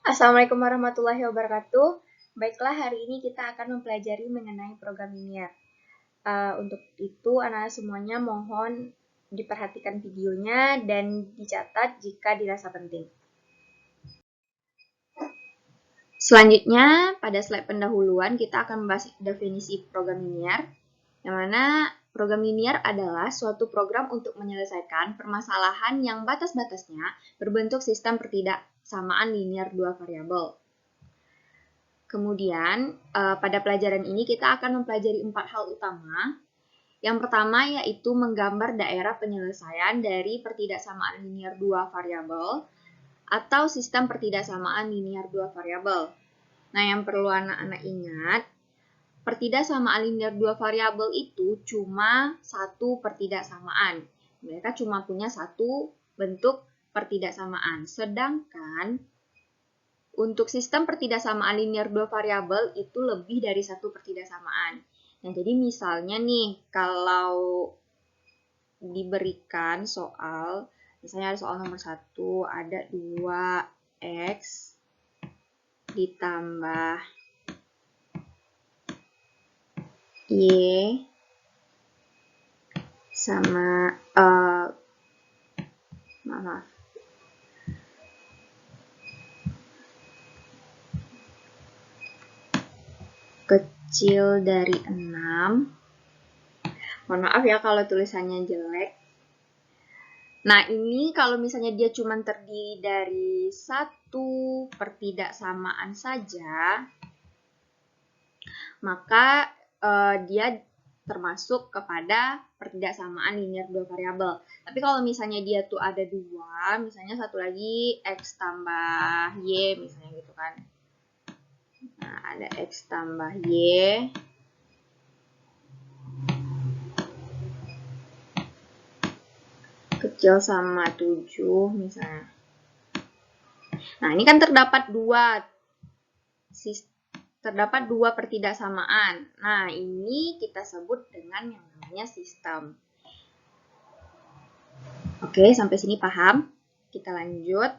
Assalamualaikum warahmatullahi wabarakatuh. Baiklah, hari ini kita akan mempelajari mengenai program linear. Untuk itu, anak-anak semuanya mohon diperhatikan videonya dan dicatat jika dirasa penting. Selanjutnya, pada slide pendahuluan kita akan membahas definisi program linear, yang mana program linear adalah suatu program untuk menyelesaikan permasalahan yang batas-batasnya berbentuk sistem pertidaksamaan linear dua variabel. Kemudian, pada pelajaran ini kita akan mempelajari 4 hal utama. Yang pertama yaitu menggambar daerah penyelesaian dari pertidaksamaan linear dua variabel atau sistem pertidaksamaan linear dua variabel. Nah, yang perlu anak-anak ingat, pertidaksamaan linear dua variabel itu cuma satu pertidaksamaan. Mereka cuma punya satu bentuk pertidaksamaan. Sedangkan untuk sistem pertidaksamaan linear dua variabel itu lebih dari satu pertidaksamaan. Nah, jadi misalnya nih, kalau diberikan soal, misalnya ada soal nomor 1, ada 2x ditambah y sama kecil dari 6. Mohon maaf ya kalau tulisannya jelek. Nah, ini kalau misalnya dia cuma terdiri dari satu pertidaksamaan saja, maka dia termasuk kepada pertidaksamaan linear dua variabel. Tapi kalau misalnya dia tuh ada dua, misalnya satu lagi x tambah y, misalnya gitu kan. Nah, ada x tambah y. Kecil sama 7 misalnya. Nah, ini kan terdapat dua pertidaksamaan. Nah, ini kita sebut dengan yang namanya sistem. Oke, sampai sini paham? Kita lanjut.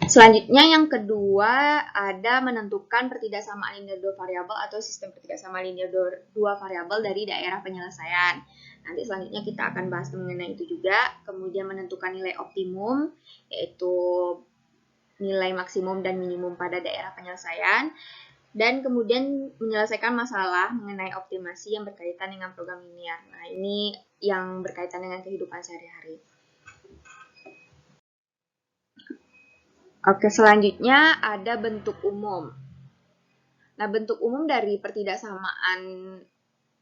Selanjutnya yang kedua ada menentukan pertidaksamaan linear dua variabel atau sistem pertidaksamaan linear dua variabel dari daerah penyelesaian. Nanti selanjutnya kita akan bahas mengenai itu juga. Kemudian menentukan nilai optimum, yaitu nilai maksimum dan minimum pada daerah penyelesaian. Dan kemudian menyelesaikan masalah mengenai optimasi yang berkaitan dengan program linear. Nah, ini yang berkaitan dengan kehidupan sehari-hari. Oke, selanjutnya ada bentuk umum. Nah, bentuk umum dari pertidaksamaan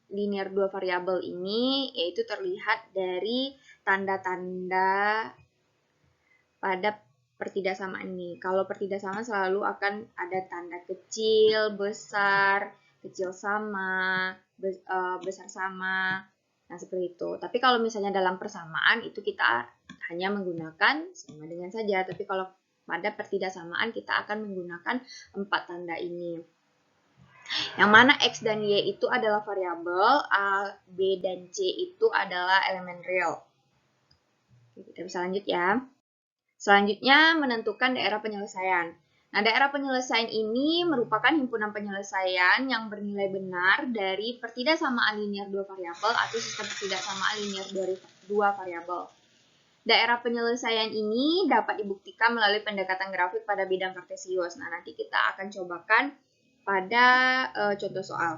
linear dua variabel ini yaitu terlihat dari tanda-tanda pada pertidaksamaan ini. Kalau pertidaksamaan selalu akan ada tanda kecil, besar, kecil sama, besar sama. Nah, seperti itu. Tapi kalau misalnya dalam persamaan itu kita hanya menggunakan sama dengan saja. Tapi kalau pada pertidaksamaan kita akan menggunakan 4 tanda ini. Yang mana X dan Y itu adalah variabel, A, B, dan C itu adalah elemen real. Kita bisa lanjut ya. Selanjutnya menentukan daerah penyelesaian. Nah, daerah penyelesaian ini merupakan himpunan penyelesaian yang bernilai benar dari pertidaksamaan linear dua variabel atau sistem pertidaksamaan linear dua variabel. Daerah penyelesaian ini dapat dibuktikan melalui pendekatan grafik pada bidang kartesius. Nah, nanti kita akan cobakan pada contoh soal.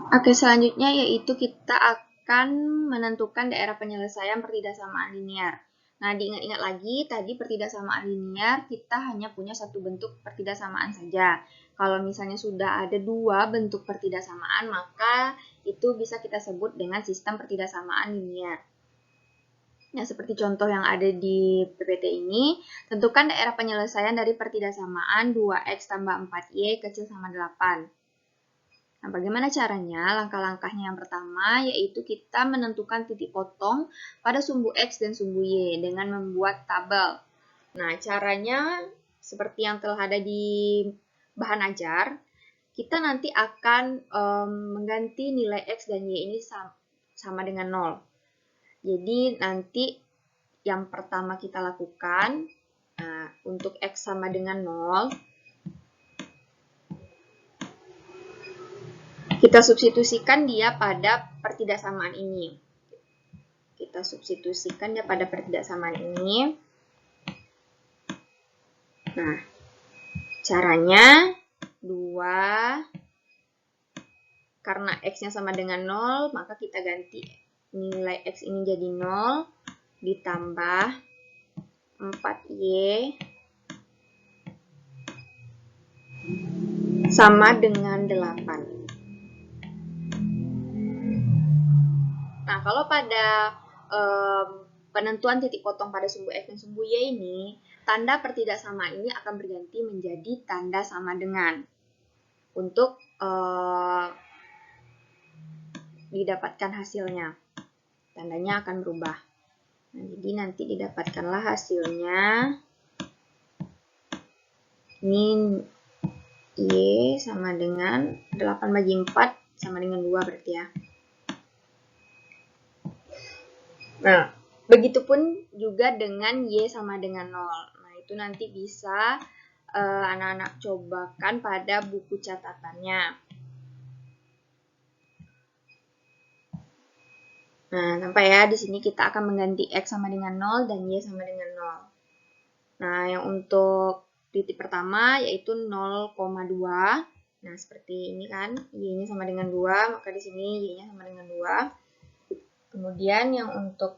Oke, selanjutnya yaitu kita akan menentukan daerah penyelesaian pertidaksamaan linear. Nah, diingat-ingat lagi, tadi pertidaksamaan linear kita hanya punya satu bentuk pertidaksamaan saja. Kalau misalnya sudah ada dua bentuk pertidaksamaan, maka itu bisa kita sebut dengan sistem pertidaksamaan linear. Nah, seperti contoh yang ada di PPT ini, tentukan daerah penyelesaian dari pertidaksamaan 2x tambah 4y kecil sama 8. Nah, bagaimana caranya? Langkah-langkahnya yang pertama yaitu kita menentukan titik potong pada sumbu X dan sumbu Y dengan membuat tabel. Nah, caranya seperti yang telah ada di bahan ajar, kita nanti akan mengganti nilai X dan Y ini sama dengan 0. Jadi nanti yang pertama kita lakukan, nah, untuk X sama dengan 0, kita substitusikan dia pada pertidaksamaan ini. Kita substitusikan dia pada pertidaksamaan ini. Nah, caranya 2, karena X-nya sama dengan 0, maka kita ganti nilai X ini jadi 0, ditambah 4Y sama dengan 8. Nah, kalau pada penentuan titik potong pada sumbu X dan sumbu Y ini, tanda pertidaksamaan ini akan berganti menjadi tanda sama dengan. Untuk didapatkan hasilnya, tandanya akan berubah. Nah, jadi nanti didapatkanlah hasilnya. Ini Y sama dengan 8 bagi 4 sama dengan 2 berarti ya. Nah, begitupun juga dengan Y sama dengan 0. Nah, itu nanti bisa anak-anak cobakan pada buku catatannya. Nah, sampai ya di sini kita akan mengganti X sama dengan 0 dan Y sama dengan 0. Nah, yang untuk titik pertama yaitu 0,2. Nah, seperti ini kan, Y-nya sama dengan 2, maka di sini Y-nya sama dengan 2. Kemudian yang untuk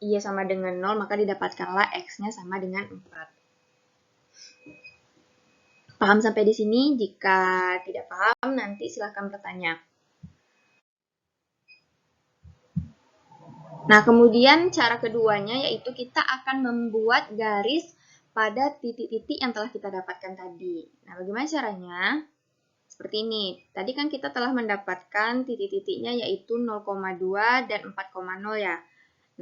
Y sama dengan 0, maka didapatkanlah X-nya sama dengan 4. Paham sampai di sini? Jika tidak paham, nanti silahkan bertanya. Nah, kemudian cara keduanya yaitu kita akan membuat garis pada titik-titik yang telah kita dapatkan tadi. Nah, bagaimana caranya? Seperti ini. Tadi kan kita telah mendapatkan titik-titiknya yaitu 0,2 dan 4,0 ya.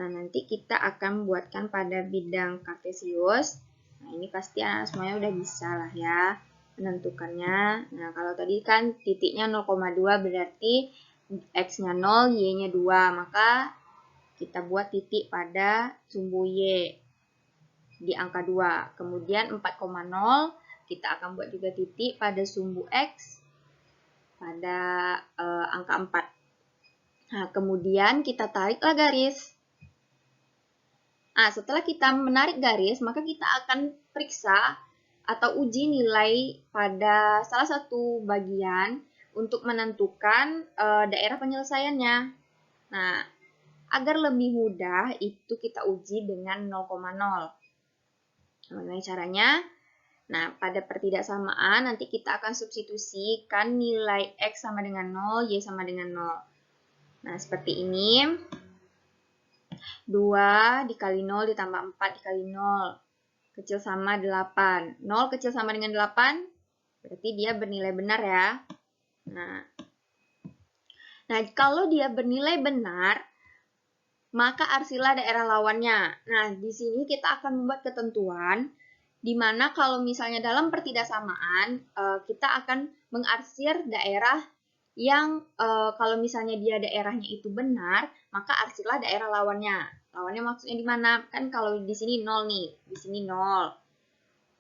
Nah, nanti kita akan buatkan pada bidang kartesius. Nah, ini pasti anak semuanya udah bisa lah ya menentukannya. Nah, kalau tadi kan titiknya 0,2 berarti X-nya 0, Y-nya 2. Maka kita buat titik pada sumbu Y di angka 2. Kemudian 4,0 kita akan buat juga titik pada sumbu X pada angka 4. Nah, kemudian kita tariklah garis. Nah, setelah kita menarik garis, maka kita akan periksa atau uji nilai pada salah satu bagian untuk menentukan daerah penyelesaiannya. Nah, agar lebih mudah, itu kita uji dengan 0,0. Bagaimana caranya? Nah, pada pertidaksamaan nanti kita akan substitusikan nilai X sama dengan 0, Y sama dengan 0. Nah, seperti ini. 2 dikali 0 ditambah 4 dikali 0. Kecil sama 8. 0 kecil sama dengan 8, berarti dia bernilai benar ya. Nah, kalau dia bernilai benar, maka arsilah daerah lawannya. Nah, di sini kita akan membuat ketentuan di mana kalau misalnya dalam pertidaksamaan kita akan mengarsir daerah yang kalau misalnya dia daerahnya itu benar, maka arsilah daerah lawannya. Lawannya maksudnya di mana? Kan kalau di sini 0 nih, di sini 0.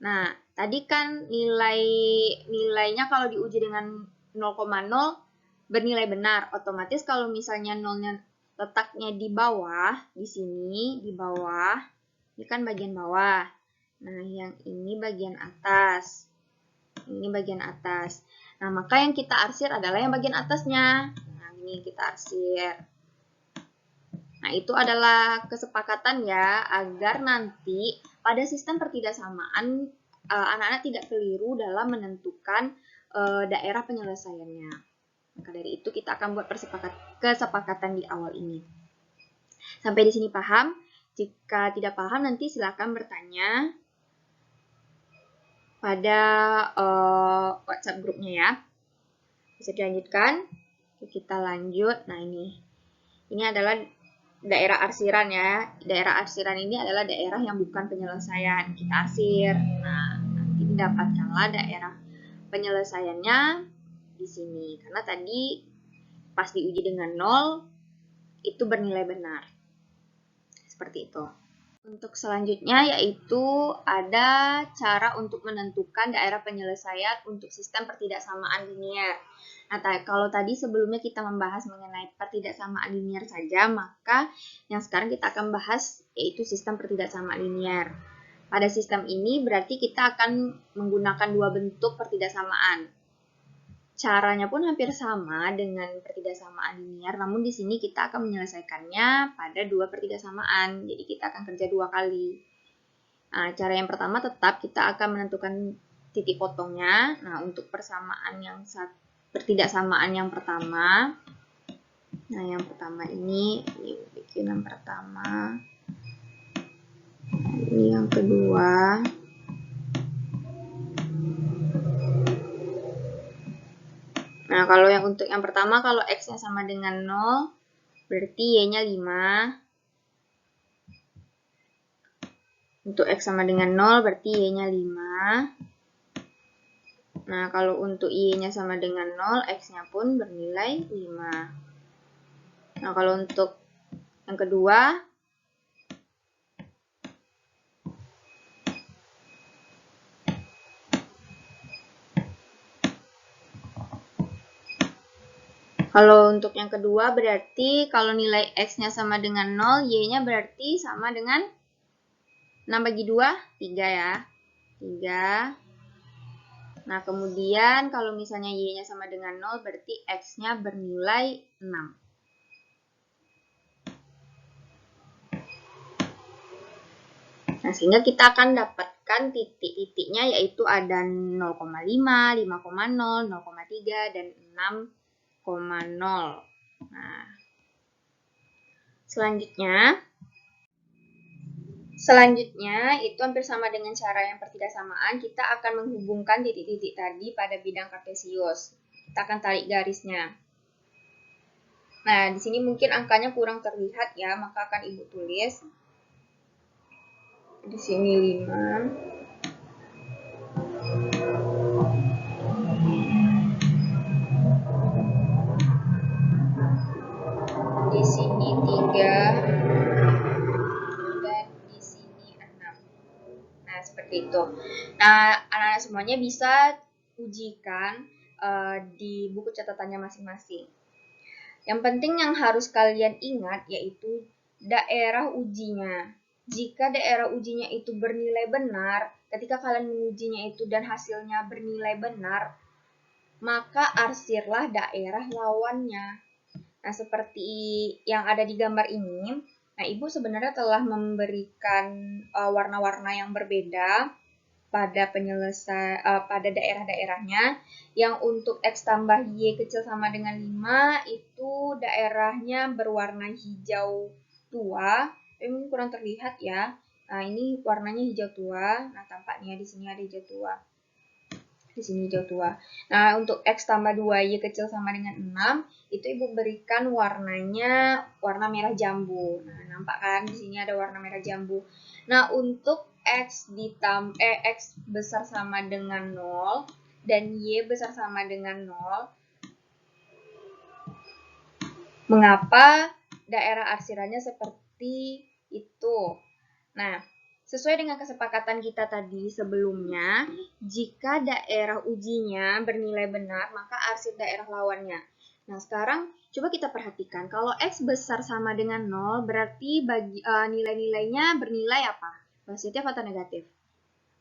Nah, tadi kan nilainya kalau diuji dengan 0,0 bernilai benar. Otomatis kalau misalnya 0-nya letaknya di bawah, di sini, di bawah, ini kan bagian bawah. Nah, yang ini bagian atas. Ini bagian atas. Nah, maka yang kita arsir adalah yang bagian atasnya. Nah, ini kita arsir. Nah, itu adalah kesepakatan ya, agar nanti pada sistem pertidaksamaan, anak-anak tidak keliru dalam menentukan daerah penyelesaiannya. Maka dari itu kita akan buat kesepakatan di awal ini. Sampai di sini paham? Jika tidak paham nanti silakan bertanya pada WhatsApp grupnya ya. Bisa dilanjutkan. Kita lanjut. Nah, ini adalah daerah arsiran ya. Daerah arsiran ini adalah daerah yang bukan penyelesaian. Kita arsir. Nah, nanti mendapatkanlah daerah penyelesaiannya di sini. Karena tadi pas diuji dengan 0 itu bernilai benar. Seperti itu. Untuk selanjutnya yaitu ada cara untuk menentukan daerah penyelesaian untuk sistem pertidaksamaan linier. Nah, kalau tadi sebelumnya kita membahas mengenai pertidaksamaan linier saja, maka yang sekarang kita akan bahas yaitu sistem pertidaksamaan linier. Pada sistem ini berarti kita akan menggunakan dua bentuk pertidaksamaan. Caranya pun hampir sama dengan pertidaksamaan linier, namun di sini kita akan menyelesaikannya pada dua pertidaksamaan. Jadi kita akan kerja dua kali. Nah, cara yang pertama tetap kita akan menentukan titik potongnya. Nah, untuk persamaan yang pertidaksamaan yang pertama. Nah, yang pertama ini bikin yang pertama. Ini yang kedua. Nah, kalau yang untuk yang pertama, kalau X-nya sama dengan 0, berarti Y-nya 5. Untuk X sama dengan 0, berarti Y-nya 5. Nah, kalau untuk Y-nya sama dengan 0, X-nya pun bernilai 5. Nah, kalau untuk yang kedua, berarti kalau nilai X-nya sama dengan 0, Y-nya berarti sama dengan 6 bagi 2, 3 ya. 3. Nah, kemudian kalau misalnya Y-nya sama dengan 0, berarti X-nya bernilai 6. Nah, sehingga kita akan dapatkan titik-titiknya yaitu ada 0,5, 5,0, 0,3, dan 6,0. Nah, selanjutnya itu hampir sama dengan cara yang pertidaksamaan, kita akan menghubungkan titik-titik tadi pada bidang kartesius. Kita akan tarik garisnya. Nah, di sini mungkin angkanya kurang terlihat ya, maka akan Ibu tulis. Di sini 5. Di sini 3. Dan di sini 6. Nah, seperti itu. Nah, anak-anak semuanya bisa ujikan di buku catatannya masing-masing. Yang penting yang harus kalian ingat yaitu daerah ujinya. Jika daerah ujinya itu bernilai benar, ketika kalian mengujinya itu dan hasilnya bernilai benar, maka arsirlah daerah lawannya. Nah, seperti yang ada di gambar ini, nah Ibu sebenarnya telah memberikan warna-warna yang berbeda pada pada daerah-daerahnya. Yang untuk X tambah Y kecil sama dengan 5 itu daerahnya berwarna hijau tua. Ini kurang terlihat ya. Nah, ini warnanya hijau tua. Nah, tampaknya di sini ada hijau tua. Di sini hijau tua. Nah, untuk X tambah 2Y kecil sama dengan 6, itu Ibu berikan warnanya warna merah jambu. Nah, nampak kan di sini ada warna merah jambu. Nah, untuk X besar sama dengan 0 dan Y besar sama dengan 0, mengapa daerah arsirannya seperti itu? Nah, sesuai dengan kesepakatan kita tadi sebelumnya, jika daerah ujinya bernilai benar, maka arsir daerah lawannya. Nah, sekarang coba kita perhatikan. Kalau X besar sama dengan 0, berarti nilai-nilainya bernilai apa? Positif atau negatif?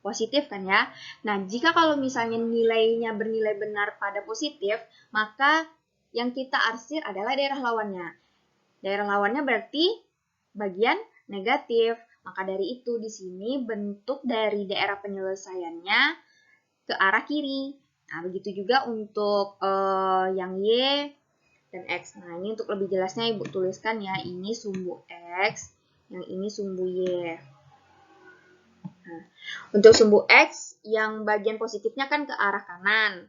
Positif kan ya? Nah, jika kalau misalnya nilainya bernilai benar pada positif, maka yang kita arsir adalah daerah lawannya. Daerah lawannya berarti bagian negatif. Maka dari itu di sini bentuk dari daerah penyelesaiannya ke arah kiri. Nah, begitu juga untuk yang Y dan X. Nah, ini untuk lebih jelasnya Ibu tuliskan ya, ini sumbu X, yang ini sumbu Y. Nah, untuk sumbu X, yang bagian positifnya kan ke arah kanan.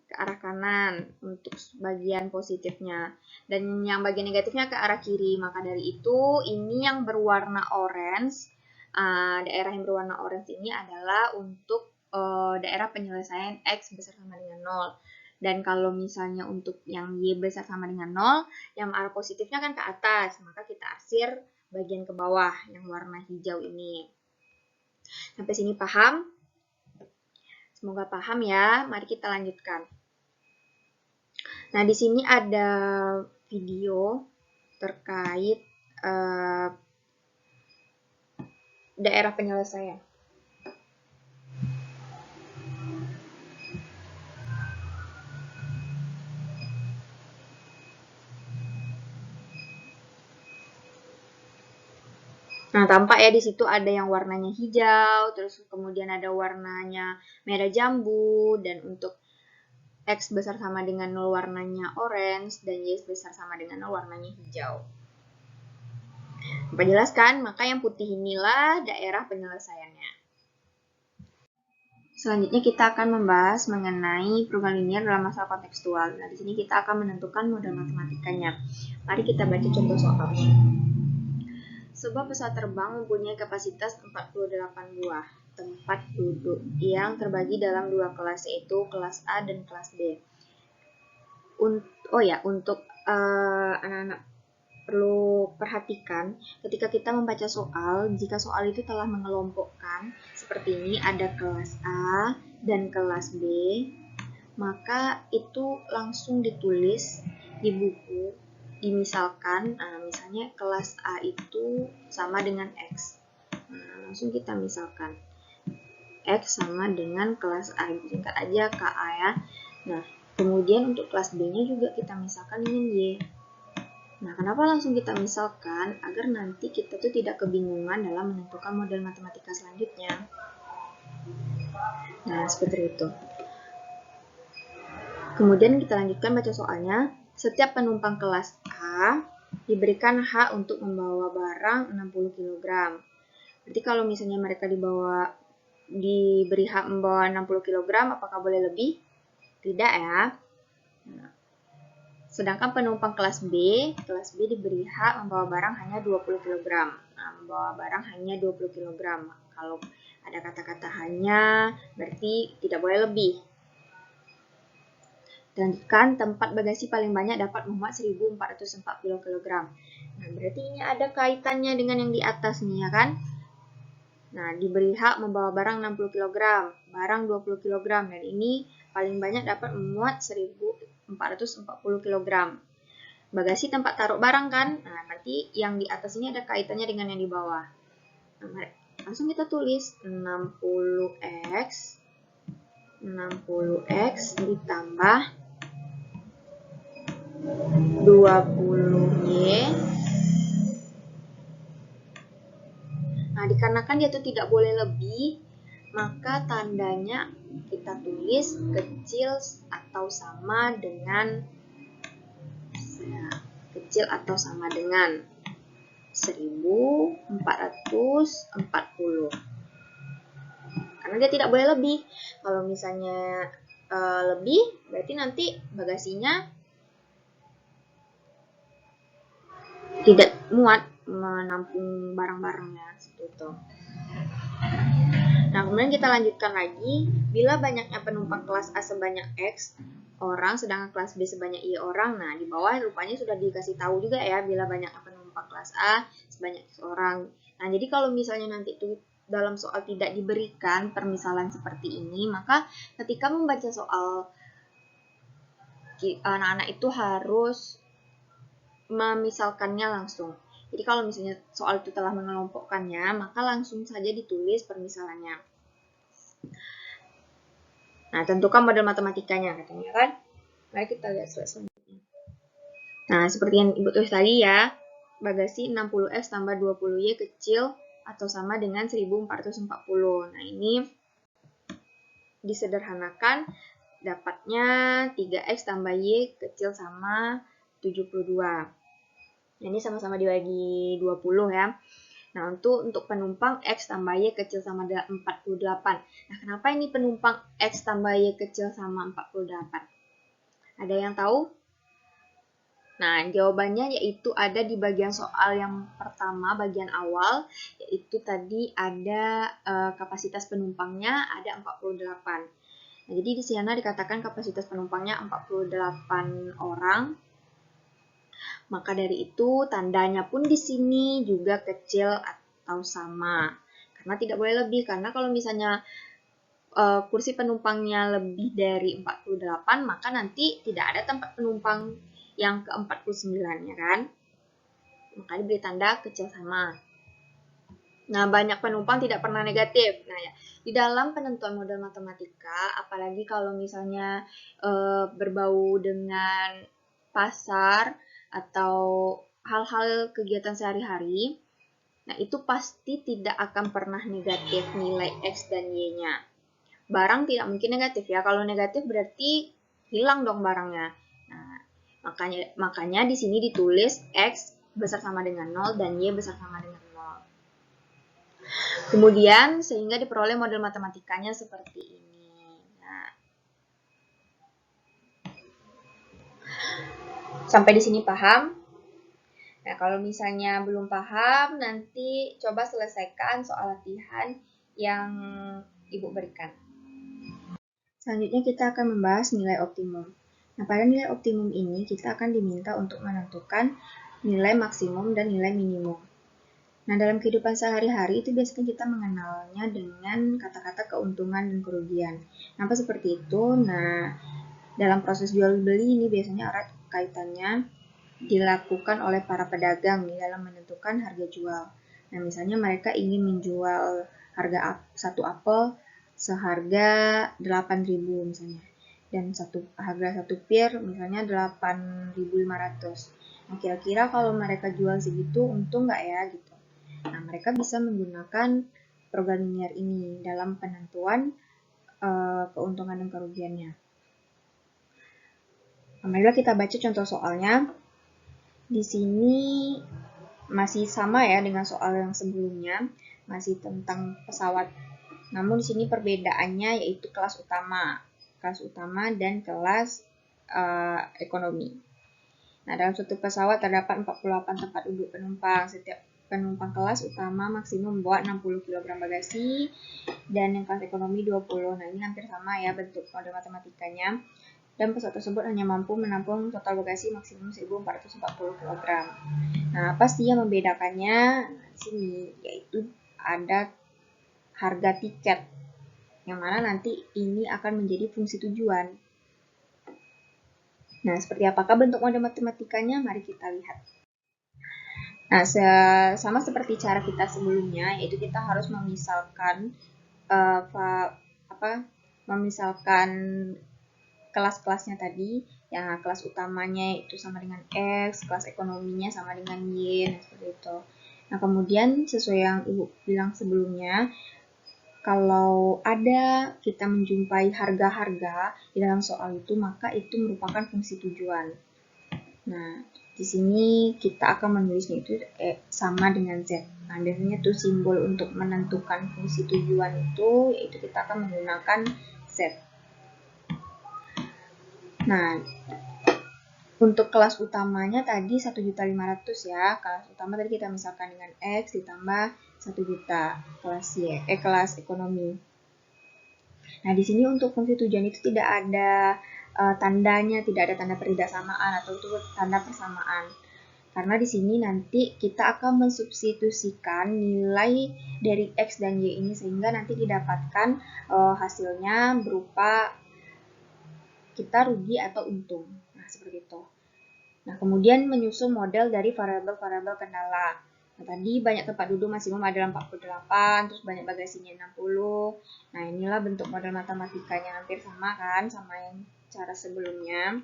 Ke arah kanan untuk bagian positifnya. Dan yang bagian negatifnya ke arah kiri. Maka dari itu, ini yang berwarna orange. Daerah yang berwarna orange ini adalah untuk daerah penyelesaian X besar sama dengan 0. Dan kalau misalnya untuk yang Y besar sama dengan 0, yang arah positifnya kan ke atas, maka kita arsir bagian ke bawah yang warna hijau ini. Sampai sini paham? Semoga paham ya. Mari kita lanjutkan. Nah, di sini ada video terkait daerah penyelesaian. Nah, tampak ya di situ ada yang warnanya hijau, terus kemudian ada warnanya merah jambu, dan untuk X besar sama dengan 0 warnanya orange, dan Y besar sama dengan 0 warnanya hijau. Apa jelas kan? Maka yang putih inilah daerah penyelesaiannya. Selanjutnya kita akan membahas mengenai perubahan linier dalam masalah kontekstual. Nah, di sini kita akan menentukan model matematikanya. Mari kita baca contoh soal. Sebuah pesawat terbang mempunyai kapasitas 48 buah tempat duduk yang terbagi dalam dua kelas, yaitu kelas A dan kelas B. Untuk anak-anak perlu perhatikan ketika kita membaca soal, jika soal itu telah mengelompokkan seperti ini, ada kelas A dan kelas B, maka itu langsung ditulis di buku. Dimisalkan, misalnya kelas A itu sama dengan X. Langsung kita misalkan X sama dengan kelas A, singkat aja KA ya. Nah, kemudian untuk kelas B-nya juga kita misalkan dengan Y. Nah, kenapa langsung kita misalkan? Agar nanti kita tuh tidak kebingungan dalam menentukan model matematika selanjutnya. Nah, seperti itu. Kemudian kita lanjutkan baca soalnya. Setiap penumpang kelas A diberikan hak untuk membawa barang 60 kg. Berarti kalau misalnya mereka diberi hak membawa 60 kg, apakah boleh lebih? Tidak ya. Nah, sedangkan penumpang kelas B diberi hak membawa barang hanya 20 kg. Nah, membawa barang hanya 20 kg. Kalau ada kata-kata hanya, berarti tidak boleh lebih. Dan tempat bagasi paling banyak dapat memuat 1440 kg. Nah, berarti ini ada kaitannya dengan yang di atas nih ya kan? Nah, diberi hak membawa barang 60 kg, barang 20 kg, dan ini paling banyak dapat memuat 1440 kg. Bagasi tempat taruh barang kan? Nah, berarti yang di atas ini ada kaitannya dengan yang di bawah. Nah, langsung kita tulis 60x ditambah 20Y. Nah, dikarenakan dia itu tidak boleh lebih, maka tandanya kita tulis kecil atau sama dengan 1440. Karena dia tidak boleh lebih. Kalau misalnya lebih, berarti nanti bagasinya tidak muat menampung barang-barangnya seperti itu. Nah, kemudian kita lanjutkan lagi. Bila banyaknya penumpang kelas A sebanyak X orang, sedangkan kelas B sebanyak Y orang. Nah, di bawah rupanya sudah dikasih tahu juga ya, bila banyaknya penumpang kelas A sebanyak X orang. Nah, jadi kalau misalnya nanti itu dalam soal tidak diberikan permisalan seperti ini, maka ketika membaca soal, anak-anak itu harus memisalkannya langsung. Jadi kalau misalnya soal itu telah mengelompokkannya, maka langsung saja ditulis permisalannya. Nah, tentukan model matematikanya katanya kan. Mari kita lihat slide selanjutnya. Nah, seperti yang Ibu tulis tadi ya, bagasi 60X tambah 20Y kecil atau sama dengan 1440. Nah, ini disederhanakan, dapatnya 3X tambah Y kecil sama 72. Nah, ini sama-sama dibagi 20 ya. Nah, untuk penumpang X tambah Y kecil sama 48. Nah, kenapa ini penumpang X tambah Y kecil sama 48? Ada yang tahu? Nah, jawabannya yaitu ada di bagian soal yang pertama, bagian awal, yaitu tadi ada kapasitas penumpangnya ada 48. Nah, jadi di sana dikatakan kapasitas penumpangnya 48 orang. Maka dari itu, tandanya pun di sini juga kecil atau sama. Karena tidak boleh lebih, karena kalau misalnya kursi penumpangnya lebih dari 48, maka nanti tidak ada tempat penumpang yang ke-49, ya kan? Maka diberi tanda kecil sama. Nah, banyak penumpang tidak pernah negatif. Nah, ya, di dalam penentuan model matematika, apalagi kalau misalnya berbau dengan pasar atau hal-hal kegiatan sehari-hari, nah itu pasti tidak akan pernah negatif nilai X dan Y-nya. Barang tidak mungkin negatif ya. Kalau negatif berarti hilang dong barangnya. Nah, makanya di sini ditulis X besar sama dengan 0 dan Y besar sama dengan 0. Kemudian sehingga diperoleh model matematikanya seperti ini. Nah, sampai di sini paham? Nah, kalau misalnya belum paham, nanti coba selesaikan soal latihan yang Ibu berikan. Selanjutnya kita akan membahas nilai optimum. Nah, pada nilai optimum ini kita akan diminta untuk menentukan nilai maksimum dan nilai minimum. Nah, dalam kehidupan sehari-hari itu biasanya kita mengenalnya dengan kata-kata keuntungan dan kerugian. Kenapa seperti itu? Nah, dalam proses jual beli ini biasanya erat kaitannya dilakukan oleh para pedagang di dalam menentukan harga jual. Nah, misalnya mereka ingin menjual harga satu apel seharga 8.000 misalnya. Dan harga satu pir misalnya 8.500. Nah, kira-kira kalau mereka jual segitu untung nggak ya gitu. Nah, mereka bisa menggunakan program linear ini dalam penentuan keuntungan dan kerugiannya. Nah, marilah kita baca contoh soalnya. Di sini masih sama ya dengan soal yang sebelumnya, masih tentang pesawat. Namun di sini perbedaannya yaitu kelas utama dan kelas ekonomi. Nah, dalam suatu pesawat terdapat 48 tempat duduk penumpang. Setiap penumpang kelas utama maksimum membawa 60 kg bagasi dan yang kelas ekonomi 20. Nah, ini hampir sama ya bentuk model matematikanya. Dan pesawat tersebut hanya mampu menampung total bagasi maksimum 1.440 kg. Nah, apa sih yang membedakannya? Nah, di sini yaitu ada harga tiket, yang mana nanti ini akan menjadi fungsi tujuan. Nah, seperti apakah bentuk model matematikanya? Mari kita lihat. Nah, sama seperti cara kita sebelumnya, yaitu kita harus memisalkan memisalkan kelas-kelasnya tadi. Ya, kelas utamanya itu sama dengan X, kelas ekonominya sama dengan Y, nah seperti itu. Nah, kemudian sesuai yang Ibu bilang sebelumnya, kalau ada kita menjumpai harga-harga di dalam soal itu, maka itu merupakan fungsi tujuan. Nah, di sini kita akan menulisnya itu sama dengan Z. Nah, biasanya tuh simbol untuk menentukan fungsi tujuan itu, yaitu kita akan menggunakan Z. Nah, untuk kelas utamanya tadi 1.500.000 ya. Kelas utama tadi kita misalkan dengan X ditambah 1 juta kelas ekonomi. Nah, di sini untuk fungsi tujuan itu tidak ada tandanya, tidak ada tanda perbedaan atau itu tanda persamaan. Karena di sini nanti kita akan mensubstitusikan nilai dari X dan Y ini sehingga nanti didapatkan hasilnya berupa kita rugi atau untung. Nah, seperti itu. Nah, kemudian menyusun model dari variabel-variabel kendala. Nah, tadi banyak tempat duduk maksimum adalah 48, terus banyak bagasinya 60. Nah, inilah bentuk model matematikanya, hampir sama kan sama yang cara sebelumnya.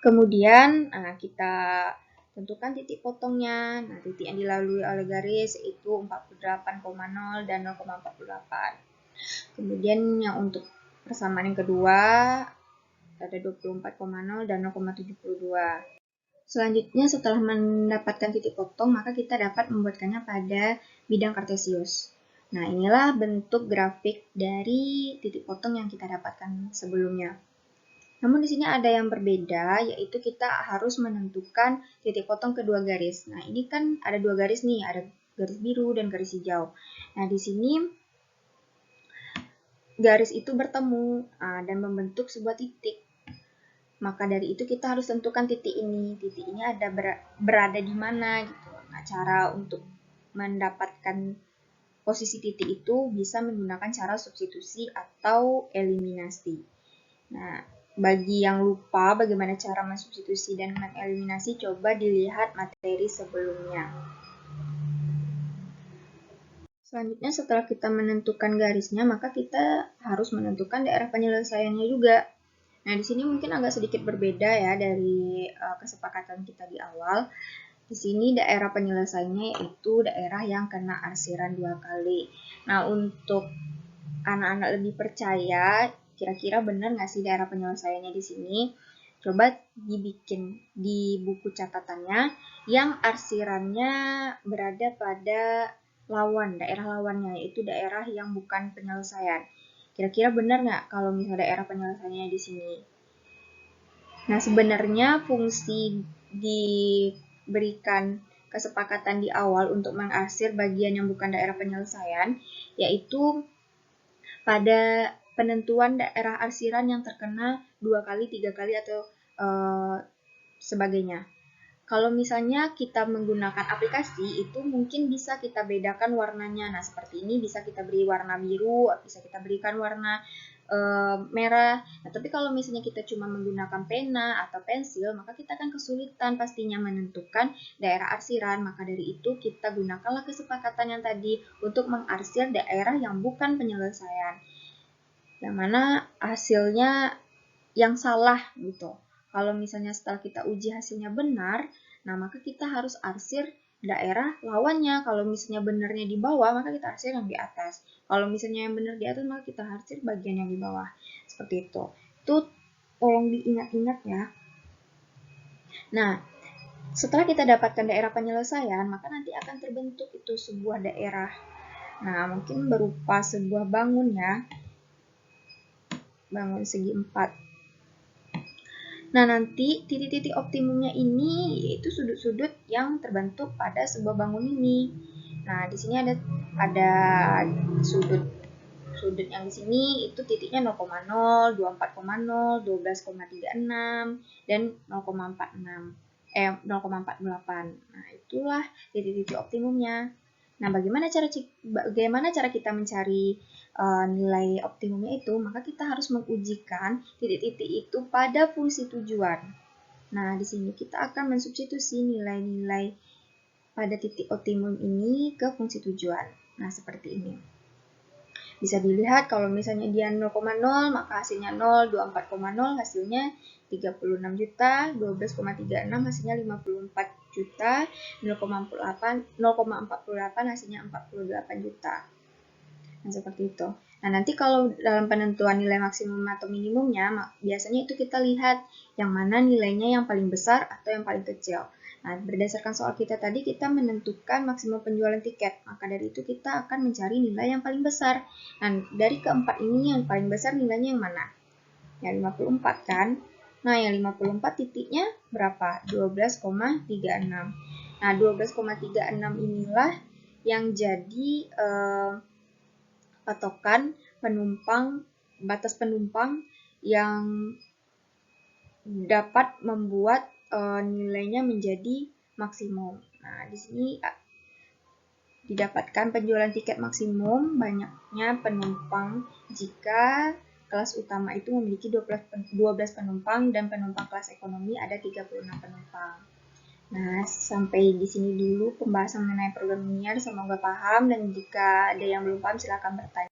Kemudian kita tentukan titik potongnya. Nah, titik yang dilalui oleh garis itu 48,0 dan 0,48. Kemudian yang untuk persamaan yang kedua ada 24,0 dan 0,72. Selanjutnya setelah mendapatkan titik potong, maka kita dapat membuatkannya pada bidang kartesius. Nah, inilah bentuk grafik dari titik potong yang kita dapatkan sebelumnya. Namun di sini ada yang berbeda, yaitu kita harus menentukan titik potong kedua garis. Nah, ini kan ada dua garis nih, ada garis biru dan garis hijau. Nah, di sini garis itu bertemu dan membentuk sebuah titik. maka dari itu kita harus tentukan titik ini. Titik ini berada di mana gitu. Nah, cara untuk mendapatkan posisi titik itu bisa menggunakan cara substitusi atau eliminasi. Nah, bagi yang lupa bagaimana cara mensubstitusi dan mengeliminasi, coba dilihat materi sebelumnya. Selanjutnya, setelah kita menentukan garisnya, maka kita harus menentukan daerah penyelesaiannya juga. Nah, di sini mungkin agak sedikit berbeda ya dari kesepakatan kita di awal. Di sini daerah penyelesaiannya yaitu daerah yang kena arsiran 2 kali. Nah, untuk anak-anak lebih percaya, kira-kira benar nggak sih daerah penyelesaiannya di sini? Coba dibikin di buku catatannya yang arsirannya berada pada daerah lawannya, yaitu daerah yang bukan penyelesaian. Kira-kira benar nggak kalau misalnya daerah penyelesaiannya di sini? Nah, sebenarnya fungsi diberikan kesepakatan di awal untuk mengarsir bagian yang bukan daerah penyelesaian, yaitu pada penentuan daerah arsiran yang terkena 2 kali, 3 kali, atau sebagainya. Kalau misalnya kita menggunakan aplikasi, itu mungkin bisa kita bedakan warnanya. Nah, seperti ini bisa kita beri warna biru, bisa kita berikan warna merah. Nah, tapi kalau misalnya kita cuma menggunakan pena atau pensil, maka kita akan kesulitan pastinya menentukan daerah arsiran. Maka dari itu kita gunakanlah kesepakatan yang tadi untuk mengarsir daerah yang bukan penyelesaian, yang mana hasilnya yang salah gitu. Kalau misalnya setelah kita uji hasilnya benar, nah maka kita harus arsir daerah lawannya. Kalau misalnya benarnya di bawah, maka kita arsir yang di atas. Kalau misalnya yang benar di atas, maka kita arsir bagian yang di bawah. Seperti itu. Itu tolong diingat-ingat ya. Nah, setelah kita dapatkan daerah penyelesaian, maka nanti akan terbentuk itu sebuah daerah. Nah, mungkin berupa sebuah bangun ya. Bangun segi 4. Nah, nanti titik-titik optimumnya ini yaitu sudut-sudut yang terbentuk pada sebuah bangun ini. Nah, di sini ada sudut yang di sini itu titiknya 0,0, 24,0, 12,36 dan 0,46. 0,48. Nah, itulah titik-titik optimumnya. Nah, bagaimana cara kita mencari nilai optimumnya itu? Maka kita harus mengujikan titik-titik itu pada fungsi tujuan. Nah, di sini kita akan mensubstitusi nilai-nilai pada titik optimum ini ke fungsi tujuan. Nah, seperti ini. Bisa dilihat kalau misalnya dia 0,0, maka hasilnya 0, 24,0 hasilnya 36 juta, 12,36 hasilnya 54 juta, 0,48 hasilnya 48 juta. Nah, seperti itu. Nah, nanti kalau dalam penentuan nilai maksimum atau minimumnya, biasanya itu kita lihat yang mana nilainya yang paling besar atau yang paling kecil. Nah, berdasarkan soal kita tadi, kita menentukan maksimum penjualan tiket. Maka dari itu kita akan mencari nilai yang paling besar. Nah, dari keempat ini yang paling besar nilainya yang mana? Yang 54 kan? Nah, yang 54 titiknya berapa? 12,36. Nah, 12,36 inilah yang jadi patokan batas penumpang yang dapat membuat nilainya menjadi maksimum. Nah, di sini didapatkan penjualan tiket maksimum banyaknya penumpang jika kelas utama itu memiliki 12 penumpang dan penumpang kelas ekonomi ada 36 penumpang. Nah, sampai di sini dulu pembahasan mengenai program linear. Semoga paham, dan jika ada yang belum paham silakan bertanya.